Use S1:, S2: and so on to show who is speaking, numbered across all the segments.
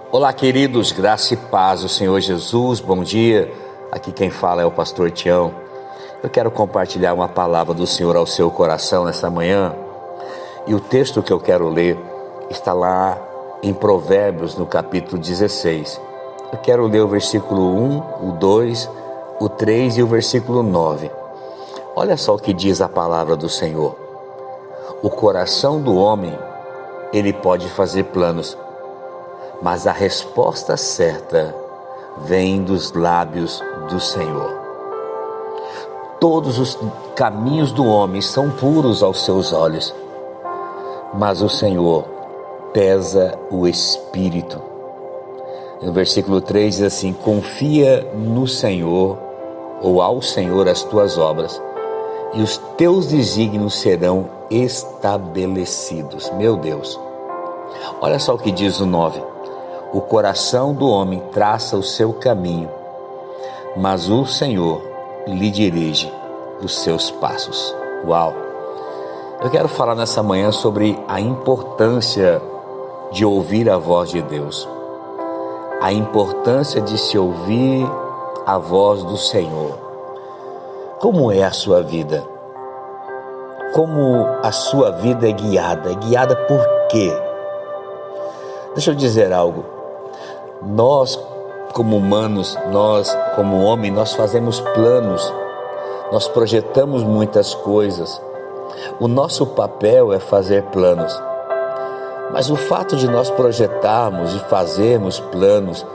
S1: Olá, queridos, graça e paz do Senhor Jesus, bom dia. Aqui quem fala é o pastor Tião. Eu quero compartilhar uma palavra do Senhor ao seu coração nesta manhã. E o texto que eu quero ler está lá em Provérbios, no capítulo 16. Eu quero ler o versículo 1, o 2, o 3 e o versículo 9. Olha só o que diz a palavra do Senhor. O coração do homem, ele pode fazer planos, mas a resposta certa vem dos lábios do Senhor. Todos os caminhos do homem são puros aos seus olhos, mas o Senhor pesa o espírito. No versículo 3 diz assim: confia no Senhor, ou ao Senhor, as tuas obras, e os teus desígnios serão estabelecidos. Meu Deus, olha só o que diz o 9. O coração do homem traça o seu caminho, mas o Senhor lhe dirige os seus passos. Uau! Eu quero falar nessa manhã sobre a importância de ouvir a voz de Deus. A importância de se ouvir a voz do Senhor. Como é a sua vida? Como a sua vida é guiada? É guiada por quê? Deixa eu dizer algo. Nós, como humanos, nós, como homem, nós fazemos planos, nós projetamos muitas coisas. O nosso papel é fazer planos. Mas o fato de nós projetarmos e fazermos planos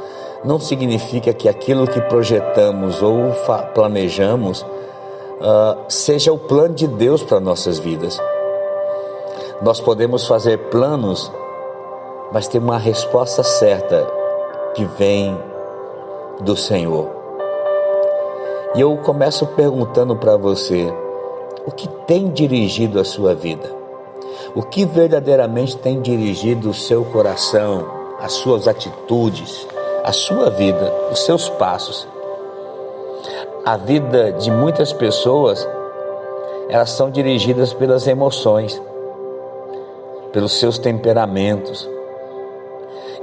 S1: não significa que aquilo que projetamos ou planejamos seja o plano de Deus para nossas vidas. Nós podemos fazer planos, mas tem uma resposta certa que vem do Senhor. E eu começo perguntando para você: o que tem dirigido a sua vida? O que verdadeiramente tem dirigido o seu coração, as suas atitudes, a sua vida, os seus passos? A vida de muitas pessoas, elas são dirigidas pelas emoções, pelos seus temperamentos.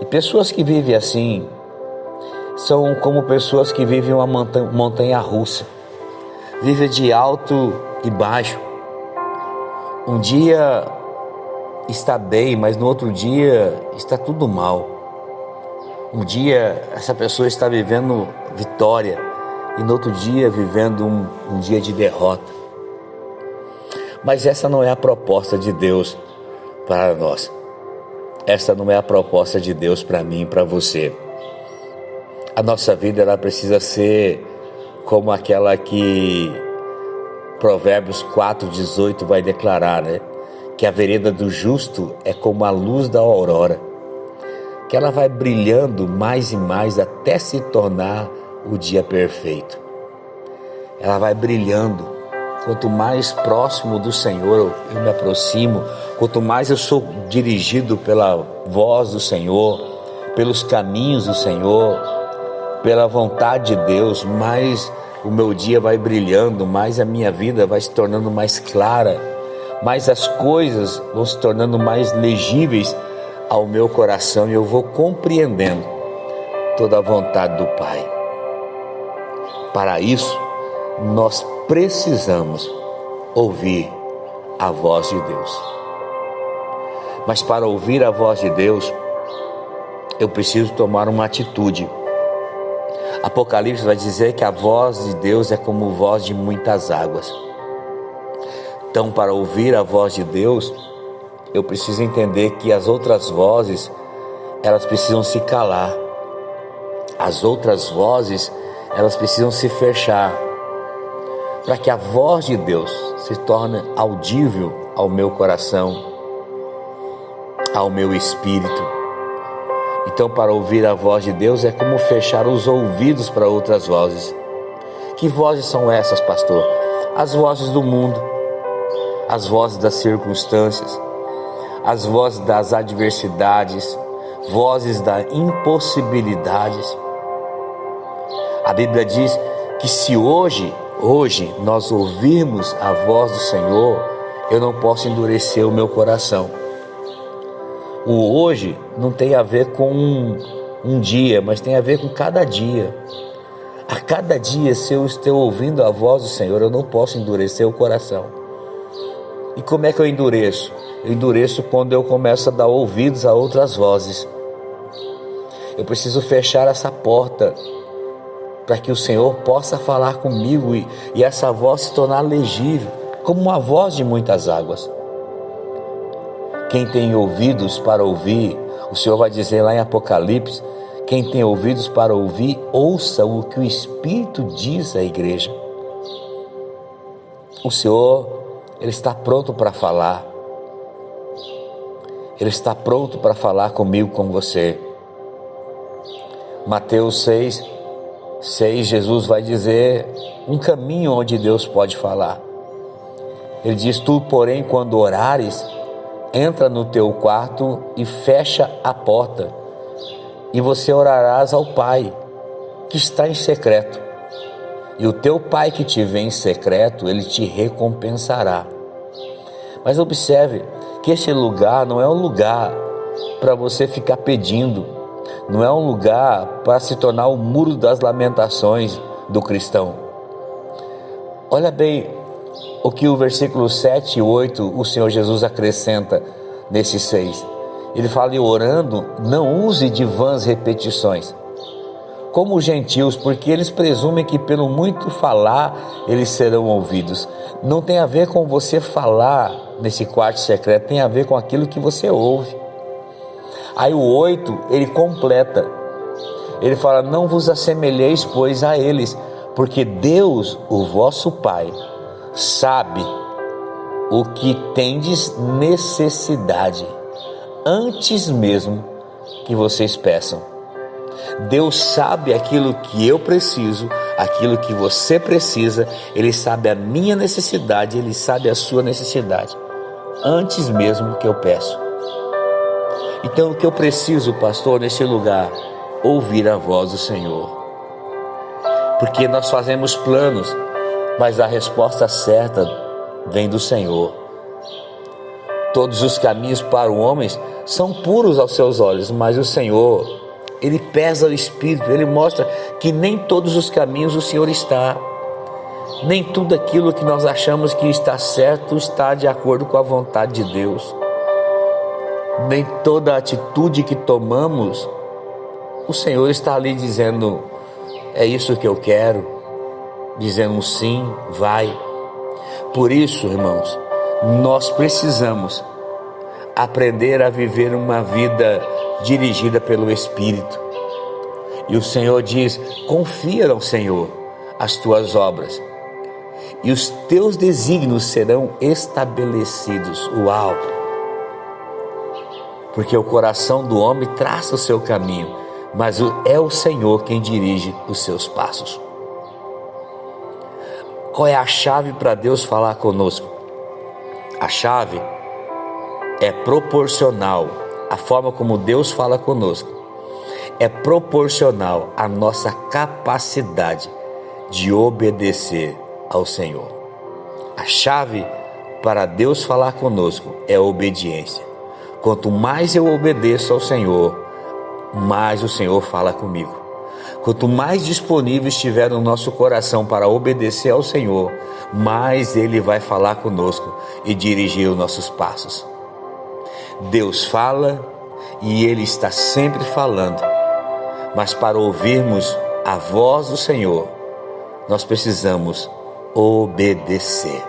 S1: E pessoas que vivem assim são como pessoas que vivem uma montanha russa. Vivem de alto e baixo. Um dia está bem, mas no outro dia está tudo mal. Um dia essa pessoa está vivendo vitória e no outro dia vivendo um dia de derrota. Mas essa não é a proposta de Deus para nós. Essa não é a proposta de Deus para mim e para você. A nossa vida, ela precisa ser como aquela que Provérbios 4:18 vai declarar, né? Que a vereda do justo é como a luz da aurora, que ela vai brilhando mais e mais até se tornar o dia perfeito. Ela vai brilhando. Quanto mais próximo do Senhor eu me aproximo, quanto mais eu sou dirigido pela voz do Senhor, pelos caminhos do Senhor, pela vontade de Deus, mais o meu dia vai brilhando, mais a minha vida vai se tornando mais clara, mais as coisas vão se tornando mais legíveis ao meu coração e eu vou compreendendo toda a vontade do Pai. Para isso, nós precisamos ouvir a voz de Deus. Mas para ouvir a voz de Deus, eu preciso tomar uma atitude. Apocalipse vai dizer que a voz de Deus é como voz de muitas águas. Então, para ouvir a voz de Deus, eu preciso entender que as outras vozes, elas precisam se calar. As outras vozes, elas precisam se fechar, para que a voz de Deus se torne audível ao meu coração, ao meu espírito. Então, para ouvir a voz de Deus é como fechar os ouvidos para outras vozes. Que vozes são essas, pastor? As vozes do mundo, as vozes das circunstâncias, as vozes das adversidades, vozes das impossibilidades. A Bíblia diz que se hoje nós ouvirmos a voz do Senhor, eu não posso endurecer o meu coração. O hoje não tem a ver com um dia, mas tem a ver com cada dia. A cada dia, se eu estou ouvindo a voz do Senhor, eu não posso endurecer o coração. E como é que eu endureço? Eu endureço quando eu começo a dar ouvidos a outras vozes. Eu preciso fechar essa porta para que o Senhor possa falar comigo e essa voz se tornar legível, como uma voz de muitas águas. Quem tem ouvidos para ouvir, o Senhor vai dizer lá em Apocalipse, quem tem ouvidos para ouvir, ouça o que o Espírito diz à igreja. O Senhor, Ele está pronto para falar. Ele está pronto para falar comigo, com você. Mateus 6, Jesus vai dizer um caminho onde Deus pode falar. Ele diz: tu, porém, quando orares, entra no teu quarto e fecha a porta, e você orarás ao Pai que está em secreto, e o teu Pai que te vê em secreto, Ele te recompensará. Mas observe que esse lugar não é um lugar para você ficar pedindo, não é um lugar para se tornar o muro das lamentações do cristão. Olha bem o que o versículo 7 e 8 o Senhor Jesus acrescenta nesses 6. Ele fala: e orando, não use de vãs repetições, como os gentios, porque eles presumem que pelo muito falar eles serão ouvidos. Não tem a ver com você falar nesse quarto secreto, tem a ver com aquilo que você ouve. Aí o 8, ele completa. Ele fala: não vos assemelheis, pois, a eles, porque Deus, o vosso Pai, sabe o que tendes necessidade, antes mesmo que vocês peçam. Deus sabe aquilo que eu preciso, aquilo que você precisa. Ele sabe a minha necessidade, Ele sabe a sua necessidade, antes mesmo que eu peço. Então o que eu preciso, pastor, nesse lugar? Ouvir a voz do Senhor. Porque nós fazemos planos, mas a resposta certa vem do Senhor. Todos os caminhos para o homem são puros aos seus olhos, mas o Senhor, Ele pesa o espírito, Ele mostra que nem todos os caminhos o Senhor está. Nem tudo aquilo que nós achamos que está certo está de acordo com a vontade de Deus. Nem toda atitude que tomamos, o Senhor está ali dizendo: é isso que eu quero, dizendo sim, vai. Por isso, irmãos, nós precisamos aprender a viver uma vida dirigida pelo Espírito. E o Senhor diz: confia ao Senhor as tuas obras, e os teus desígnios serão estabelecidos. Uau! Porque o coração do homem traça o seu caminho, mas é o Senhor quem dirige os seus passos. Qual é a chave para Deus falar conosco? A chave é proporcional. A forma como Deus fala conosco é proporcional à nossa capacidade de obedecer ao Senhor. A chave para Deus falar conosco é a obediência. Quanto mais eu obedeço ao Senhor, mais o Senhor fala comigo. Quanto mais disponível estiver no nosso coração para obedecer ao Senhor, mais Ele vai falar conosco e dirigir os nossos passos. Deus fala e Ele está sempre falando, mas para ouvirmos a voz do Senhor, nós precisamos obedecer.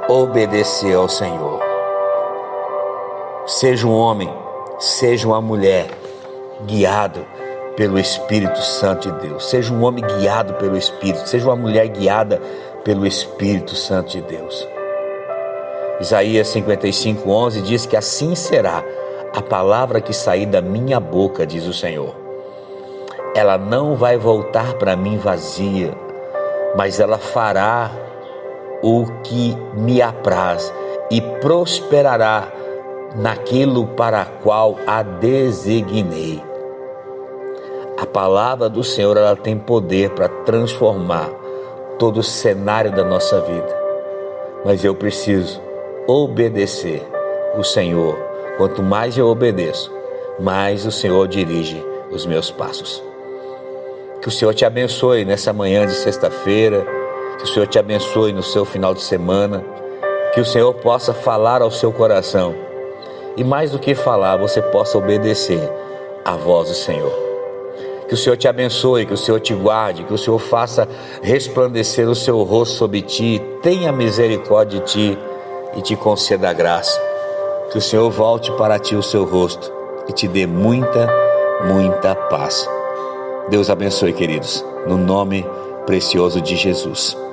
S1: Obedecer ao Senhor. Seja um homem, seja uma mulher, guiado pelo Espírito Santo de Deus. Seja um homem guiado pelo Espírito, seja uma mulher guiada pelo Espírito Santo de Deus. Isaías 55:11 diz que assim será a palavra que sair da minha boca, diz o Senhor. Ela não vai voltar para mim vazia, mas ela fará o que me apraz e prosperará naquilo para qual a designei. A palavra do Senhor, ela tem poder para transformar todo o cenário da nossa vida, mas eu preciso obedecer o Senhor. Quanto mais eu obedeço, mais o Senhor dirige os meus passos. Que o Senhor te abençoe nessa manhã de sexta-feira, que o Senhor te abençoe no seu final de semana, que o Senhor possa falar ao seu coração e, mais do que falar, você possa obedecer à voz do Senhor. Que o Senhor te abençoe, que o Senhor te guarde, que o Senhor faça resplandecer o seu rosto sobre ti, tenha misericórdia de ti e te conceda a graça. Que o Senhor volte para ti o seu rosto e te dê muita, muita paz. Deus abençoe, queridos, no nome precioso de Jesus.